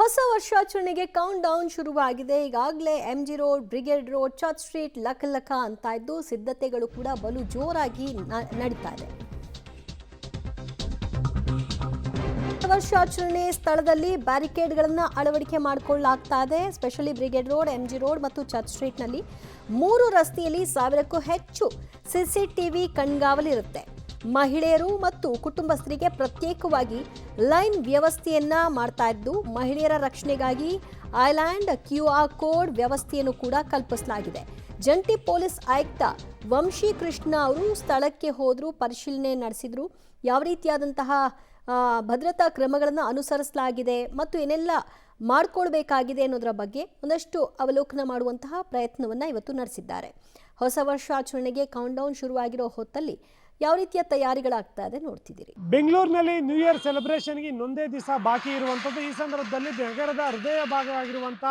ಹೊಸ ವರ್ಷಾಚರಣೆಗೆ count down ಶುರುವಾಗಿದೆ. ಈಗಾಗಲೇ MG road, brigade road, church street ಲಕ ಅಂತ ಇದ್ದು ಸಿದ್ಧತೆಗಳು ಕೂಡ ಬಲು ಜೋರಾಗಿ ನಡೀತಾ ಇದೆ. ವರ್ಷಾಚರಣೆ ಸ್ಥಳದಲ್ಲಿ ಬ್ಯಾರಿಕೇಡ್ಗಳನ್ನು ಅಳವಡಿಕೆ ಮಾಡಿಕೊಳ್ಳಲಾಗ್ತಾ ಇದೆ. Specially brigade road, MG road ಮತ್ತು ಚರ್ಚ್ ಸ್ಟ್ರೀಟ್ನಲ್ಲಿ 3 ರಸ್ತೆಯಲ್ಲಿ 1000ಕ್ಕೂ ಹೆಚ್ಚು CCTV ಕಣ್ಗಾವಲಿರುತ್ತೆ. ಮಹಿಳೆಯರು ಮತ್ತು ಕುಟುಂಬಸ್ಥರಿಗೆ ಪ್ರತ್ಯೇಕವಾಗಿ ಲೈನ್ ವ್ಯವಸ್ಥೆಯನ್ನ ಮಾಡ್ತಾ ಇದ್ದು ಮಹಿಳೆಯರ ರಕ್ಷಣೆಗಾಗಿ ಐಲ್ಯಾಂಡ್ QR ಕೋಡ್ ವ್ಯವಸ್ಥೆಯನ್ನು ಕೂಡ ಕಲ್ಪಿಸಲಾಗಿದೆ. ಜಂಟಿ ಪೊಲೀಸ್ ಆಯುಕ್ತ ವಂಶಿ ಕೃಷ್ಣ ಅವರು ಸ್ಥಳಕ್ಕೆ ಹೋದ್ರು, ಪರಿಶೀಲನೆ ನಡೆಸಿದ್ರು. ಯಾವ ರೀತಿಯಾದಂತಹ ಭದ್ರತಾ ಕ್ರಮಗಳನ್ನು ಅನುಸರಿಸಲಾಗಿದೆ ಮತ್ತು ಏನೆಲ್ಲ ಮಾಡಿಕೊಳ್ಬೇಕಾಗಿದೆ ಅನ್ನೋದರ ಬಗ್ಗೆ ಒಂದಷ್ಟು ಅವಲೋಕನ ಮಾಡುವಂತಹ ಪ್ರಯತ್ನವನ್ನು ಇವತ್ತು ನಡೆಸಿದ್ದಾರೆ. ಹೊಸ ವರ್ಷಾಚರಣೆಗೆ ಕೌಂಟ್ ಡೌನ್ ಶುರುವಾಗಿರೋ ಹೊತ್ತಲ್ಲಿ ಯಾವ ರೀತಿಯ ತಯಾರಿಗಳಾಗ್ತಾ ಇದೆ ನೋಡ್ತಿದ್ದೀರಿ. ಬೆಂಗಳೂರಿನಲ್ಲಿ ನ್ಯೂ ಇಯರ್ ಸೆಲೆಬ್ರೇಷನ್ಗೆ ಇನ್ನೊಂದೇ ದಿವಸ ಬಾಕಿ ಇರುವಂಥದ್ದು. ಈ ಸಂದರ್ಭದಲ್ಲಿ ನಗರದ ಹೃದಯ ಭಾಗವಾಗಿರುವಂಥ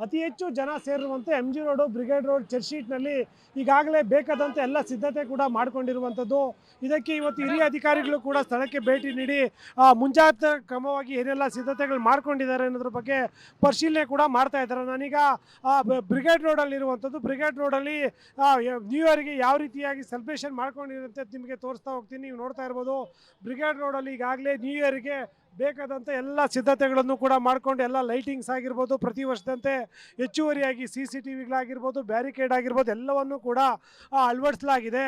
ಅತಿ ಹೆಚ್ಚು ಜನ ಸೇರಿರುವಂಥ MG road, brigade road, church ಸ್ಟ್ರೀಟ್ನಲ್ಲಿ ಈಗಾಗಲೇ ಬೇಕಾದಂಥ ಎಲ್ಲ ಸಿದ್ಧತೆ ಕೂಡ ಮಾಡಿಕೊಂಡಿರುವಂಥದ್ದು. ಇದಕ್ಕೆ ಇವತ್ತು ಹಿರಿಯ ಅಧಿಕಾರಿಗಳು ಕೂಡ ಸ್ಥಳಕ್ಕೆ ಭೇಟಿ ನೀಡಿ ಮುಂಜಾಗ್ರತಾ ಕ್ರಮವಾಗಿ ಏನೆಲ್ಲ ಸಿದ್ಧತೆಗಳು ಮಾಡ್ಕೊಂಡಿದ್ದಾರೆ ಅನ್ನೋದ್ರ ಬಗ್ಗೆ ಪರಿಶೀಲನೆ ಕೂಡ ಮಾಡ್ತಾ ಇದ್ದಾರೆ. ನಾನೀಗ ಬ್ರಿಗೇಡ್ ರೋಡಲ್ಲಿರುವಂಥದ್ದು. ಬ್ರಿಗೇಡ್ ರೋಡಲ್ಲಿ ನ್ಯೂ ಇಯರ್ಗೆ ಯಾವ ರೀತಿಯಾಗಿ ಸೆಲೆಬ್ರೇಷನ್ ಮಾಡ್ಕೊಂಡಿರುತ್ತೆ ನಿಮಗೆ ತೋರಿಸ್ತಾ ಹೋಗ್ತೀನಿ. ನೀವು ನೋಡ್ತಾ ಇರ್ಬೋದು, ಬ್ರಿಗೇಡ್ ರೋಡಲ್ಲಿ ಈಗಾಗಲೇ ನ್ಯೂ ಇಯರ್ಗೆ ಬೇಕಾದಂಥ ಎಲ್ಲ ಸಿದ್ಧತೆಗಳನ್ನು ಕೂಡ ಮಾಡಿಕೊಂಡು ಎಲ್ಲ ಲೈಟಿಂಗ್ಸ್ ಆಗಿರ್ಬೋದು, ಪ್ರತಿ ವರ್ಷದಂತೆ ಹೆಚ್ಚುವರಿಯಾಗಿ CCTVಗಳಾಗಿರ್ಬೋದು, ಬ್ಯಾರಿಕೇಡ್ ಆಗಿರ್ಬೋದು ಎಲ್ಲವನ್ನು ಕೂಡ ಅಳವಡಿಸಲಾಗಿದೆ.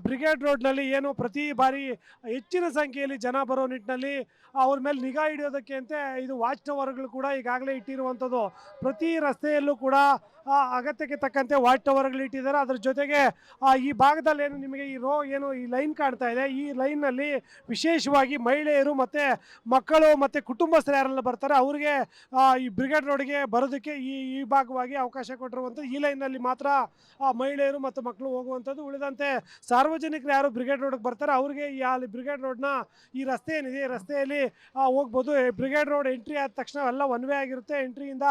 ಬ್ರಿಗೇಡ್ ರೋಡ್ನಲ್ಲಿ ಏನು ಪ್ರತಿ ಬಾರಿ ಹೆಚ್ಚಿನ ಸಂಖ್ಯೆಯಲ್ಲಿ ಜನ ಬರೋ ನಿಟ್ಟಿನಲ್ಲಿ ಅವ್ರ ಮೇಲೆ ನಿಗಾ ಹಿಡಿಯೋದಕ್ಕೆ ಅಂತ ಇದು ವಾಚ್ ಟವರ್ಗಳು ಕೂಡ ಈಗಾಗಲೇ ಇಟ್ಟಿರುವಂಥದ್ದು. ಪ್ರತಿ ರಸ್ತೆಯಲ್ಲೂ ಕೂಡ ಅಗತ್ಯಕ್ಕೆ ತಕ್ಕಂತೆ ವಾಚ್ ಟವರ್ಗಳು ಇಟ್ಟಿದ್ದಾರೆ. ಅದ್ರ ಜೊತೆಗೆ ಈ ಭಾಗದಲ್ಲಿ ಏನು ನಿಮಗೆ ಈ ಲೈನ್ ಕಾಣ್ತಾ ಇದೆ, ಈ ಲೈನ್ನಲ್ಲಿ ವಿಶೇಷವಾಗಿ ಮಹಿಳೆಯರು ಮತ್ತು ಮಕ್ಕಳು ಮತ್ತು ಕುಟುಂಬಸ್ಥರು ಯಾರೆಲ್ಲ ಬರ್ತಾರೆ ಅವ್ರಿಗೆ ಈ ಬ್ರಿಗೇಡ್ ರೋಡ್ಗೆ ಬರೋದಕ್ಕೆ ಈ ಭಾಗವಾಗಿ ಅವಕಾಶ ಕೊಟ್ಟಿರುವಂಥದ್ದು. ಈ ಲೈನಲ್ಲಿ ಮಾತ್ರ ಮಹಿಳೆಯರು ಮತ್ತು ಮಕ್ಕಳು ಹೋಗುವಂಥದ್ದು. ಉಳಿದಂತೆ ಸಾರ್ವಜನಿಕರು ಯಾರು ಬ್ರಿಗೇಡ್ ರೋಡ್ಗೆ ಬರ್ತಾರೆ ಅವ್ರಿಗೆ ಈ ಬ್ರಿಗೇಡ್ ರೋಡ್ನ ಈ ರಸ್ತೆ ಏನಿದೆ ಈ ರಸ್ತೆಯಲ್ಲಿ ಹೋಗ್ಬೋದು. ಬ್ರಿಗೇಡ್ ರೋಡ್ ಎಂಟ್ರಿ ಆದ ತಕ್ಷಣ ಎಲ್ಲ ಒನ್ ವೇ ಆಗಿರುತ್ತೆ. ಎಂಟ್ರಿಯಿಂದ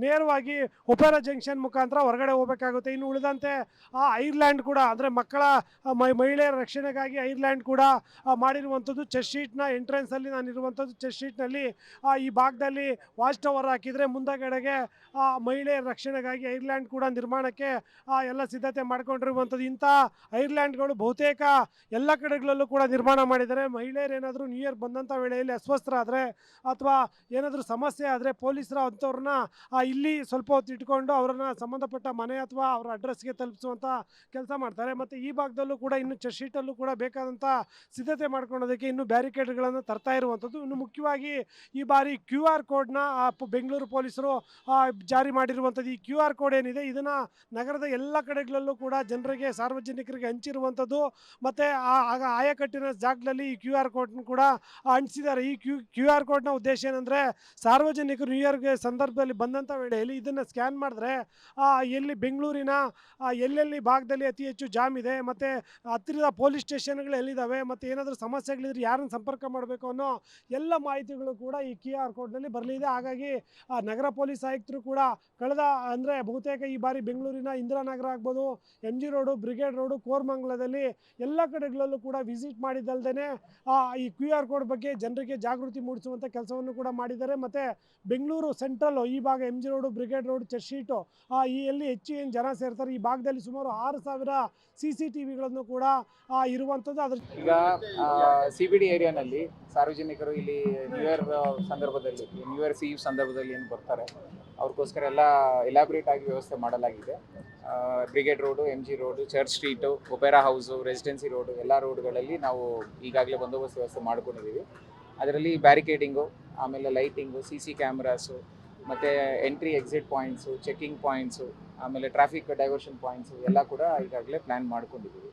ನೇರವಾಗಿ ಒಪೇರಾ ಜಂಕ್ಷನ್ ಮುಖಾಂತರ ಹೊರಗಡೆ ಹೋಗಬೇಕಾಗುತ್ತೆ. ಇನ್ನು ಉಳಿದಂತೆ ಐರ್ಲ್ಯಾಂಡ್ ಕೂಡ ಅಂದರೆ ಮಕ್ಕಳ ಮಹಿಳೆಯರ ರಕ್ಷಣೆಗಾಗಿ ಐರ್ಲ್ಯಾಂಡ್ ಕೂಡ ಮಾಡಿರುವಂಥದ್ದು. ಚರ್ಚ್ ಸ್ಟ್ರೀಟ್ನ ಎಂಟ್ರೆನ್ಸಲ್ಲಿ ನಾನಿರುವಂಥದ್ದು. ಚರ್ಚ್ ಸ್ಟ್ರೀಟ್ನಲ್ಲಿ ಈ ಭಾಗದಲ್ಲಿ ವಾಚ್ ಟವರ್ ಹಾಕಿದರೆ ಮುಂದಗಡೆಗೆ ಮಹಿಳೆಯರ ರಕ್ಷಣೆಗಾಗಿ ಐರ್ಲ್ಯಾಂಡ್ ಕೂಡ ನಿರ್ಮಾಣಕ್ಕೆ ಎಲ್ಲ ಸಿದ್ಧತೆ ಮಾಡ್ಕೊಂಡಿರುವಂಥದ್ದು. ಇಂಥ ಐರ್ಲ್ಯಾಂಡ್ಗಳು ಬಹುತೇಕ ಎಲ್ಲ ಕಡೆಗಳಲ್ಲೂ ಕೂಡ ನಿರ್ಮಾಣ ಮಾಡಿದ್ದಾರೆ. ಮಹಿಳೆಯರು ಏನಾದರೂ ನ್ಯೂ ಇಯರ್ ಬಂದಂಥ ವೇಳೆಯಲ್ಲಿ ಅಸ್ವಸ್ಥರಾದರೆ ಅಥವಾ ಏನಾದರೂ ಸಮಸ್ಯೆ ಆದರೆ ಪೊಲೀಸರು ಅಂಥವ್ರನ್ನ ಇಲ್ಲಿ ಸ್ವಲ್ಪ ಹೊತ್ತು ಇಟ್ಕೊಂಡು ಅವರನ್ನು ಸಂಬಂಧಪಟ್ಟ ಮನೆ ಅಥವಾ ಅವರ ಅಡ್ರೆಸ್ಗೆ ತಲುಪಿಸುವಂಥ ಕೆಲಸ ಮಾಡ್ತಾರೆ. ಮತ್ತು ಈ ಭಾಗದಲ್ಲೂ ಕೂಡ ಇನ್ನು ಚರ್ಚ್ ಸ್ಟ್ರೀಟಲ್ಲೂ ಕೂಡ ಬೇಕಾದಂಥ ಸಿದ್ಧತೆ ಮಾಡ್ಕೊಳ್ಳೋದಕ್ಕೆ ಇನ್ನೂ ಬ್ಯಾರಿಕೇಡ್ಗಳನ್ನು ತರ್ತಾ ಇರುವಂಥದ್ದು. ಇನ್ನು ಮುಖ್ಯವಾಗಿ ಈ ಬಾರಿ QR ಕೋಡ್ನ ಬೆಂಗಳೂರು ಪೊಲೀಸರು ಜಾರಿ ಮಾಡಿರುವಂಥದ್ದು. ಈ QR ಕೋಡ್ ಏನಿದೆ ಇದನ್ನು ನಗರದ ಎಲ್ಲ ಕಡೆಗಳಲ್ಲೂ ಕೂಡ ಜನರಿಗೆ ಸಾರ್ವಜನಿಕರಿಗೆ ಹಂಚಿರುವಂಥದ್ದು. ಮತ್ತು ಆಯಕಟ್ಟಿನ ಜಾಗದಲ್ಲಿ ಈ QR ಕೋಡ್ನ ಕೂಡ ಅಂಟಿಸಿದ್ದಾರೆ. ಈ QR ಕೋಡ್ನ ಉದ್ದೇಶ ಏನಂದರೆ ಸಾರ್ವಜನಿಕರು ನ್ಯೂ ಇಯರ್ಗೆ ಸಂದರ್ಭದಲ್ಲಿ ಬಂದಂಥ ವೇಳೆಯಲ್ಲಿ ಇದನ್ನು ಸ್ಕ್ಯಾನ್ ಮಾಡಿದ್ರೆ ಎಲ್ಲಿ ಬೆಂಗಳೂರಿನ ಎಲ್ಲೆಲ್ಲಿ ಭಾಗದಲ್ಲಿ ಅತಿ ಹೆಚ್ಚು ಜಾಮ್ ಇದೆ ಮತ್ತು ಹತ್ತಿರದ ಪೊಲೀಸ್ ಸ್ಟೇಷನ್ಗಳು ಎಲ್ಲಿದ್ದಾವೆ ಮತ್ತು ಏನಾದರೂ ಸಮಸ್ಯೆಗಳಿದ್ರೆ ಯಾರನ್ನು ಸಂಪರ್ಕ ಮಾಡಬೇಕು ಅನ್ನೋ ಎಲ್ಲ ಮಾಹಿತಿಗಳು ಕೂಡ ಈ QR ಕೋಡ್ನಲ್ಲಿ ಬರಲಿದೆ. ಹಾಗಾಗಿ ನಗರ ಪೊಲೀಸ್ ಆಯುಕ್ತರು ಕೂಡ ಕಳೆದ ಅಂದರೆ ಬಹುತೇಕ ಈ ಬಾರಿ ಬೆಂಗಳೂರಿನ ಇಂದಿರಾನಗರ ಆಗ್ಬೋದು, MG ರೋಡು, ಬ್ರಿಗೇಡ್ ರೋಡು, ಕೋರಮಂಗಲದಲ್ಲಿ ಎಲ್ಲ ಕಡೆಗಳಲ್ಲೂ ಕೂಡ ವಿಸಿಟ್ ಮಾಡಿದ್ದಲ್ದೇ ಈ QR ಕೋಡ್ ಬಗ್ಗೆ ಜನರಿಗೆ ಜಾಗೃತಿ ಮೂಡಿಸುವಂಥ ಕೆಲಸವನ್ನು ಕೂಡ ಮಾಡಿದ್ದಾರೆ. ಮತ್ತು ಬೆಂಗಳೂರು ಸೆಂಟ್ರಲ್ಲು ಈ ಭಾಗ MG road, brigade road, church street ಈ ಎಲ್ಲಿ ಹೆಚ್ಚು ಏನು ಜನ ಸೇರ್ತಾರೆ ಈ ಭಾಗದಲ್ಲಿ ಸುಮಾರು 6000 CCTVಗಳನ್ನು ಕೂಡ ಇರುವಂಥದ್ದು. ಅದ್ರ ಈಗ CBD ಏರಿಯಾನಲ್ಲಿ ಸಾರ್ವಜನಿಕರು ಇಲ್ಲಿ ನ್ಯೂ ಇಯರ್ ಸಂದರ್ಭದಲ್ಲಿ ನ್ಯೂ ಇಯರ್ಸ್ ಈವ್ ಸಂದರ್ಭದಲ್ಲಿ ಏನು ಬರ್ತಾರೆ ಅವ್ರಿಗೋಸ್ಕರ ಎಲ್ಲ ಎಲಾಬ್ರೇಟ್ ಆಗಿ ವ್ಯವಸ್ಥೆ ಮಾಡಲಾಗಿದೆ. Brigade road, MG road, church street, opera house, residency road ಎಲ್ಲ ರೋಡ್ಗಳಲ್ಲಿ ನಾವು ಈಗಾಗಲೇ ಬಂದೋಬಸ್ತ್ ವ್ಯವಸ್ಥೆ ಮಾಡ್ಕೊಂಡಿದ್ದೀವಿ. ಅದರಲ್ಲಿ ಬ್ಯಾರಿಕೇಡಿಂಗು, ಆಮೇಲೆ ಲೈಟಿಂಗು, CC ಕ್ಯಾಮ್ರಾಸು, ಮತ್ತು entry exit points, checking points, ಆಮೇಲೆ ಟ್ರಾಫಿಕ್ ಡೈವರ್ಷನ್ ಪಾಯಿಂಟ್ಸು ಎಲ್ಲ ಕೂಡ ಈಗಾಗಲೇ ಪ್ಲ್ಯಾನ್ ಮಾಡ್ಕೊಂಡಿದ್ದೀವಿ.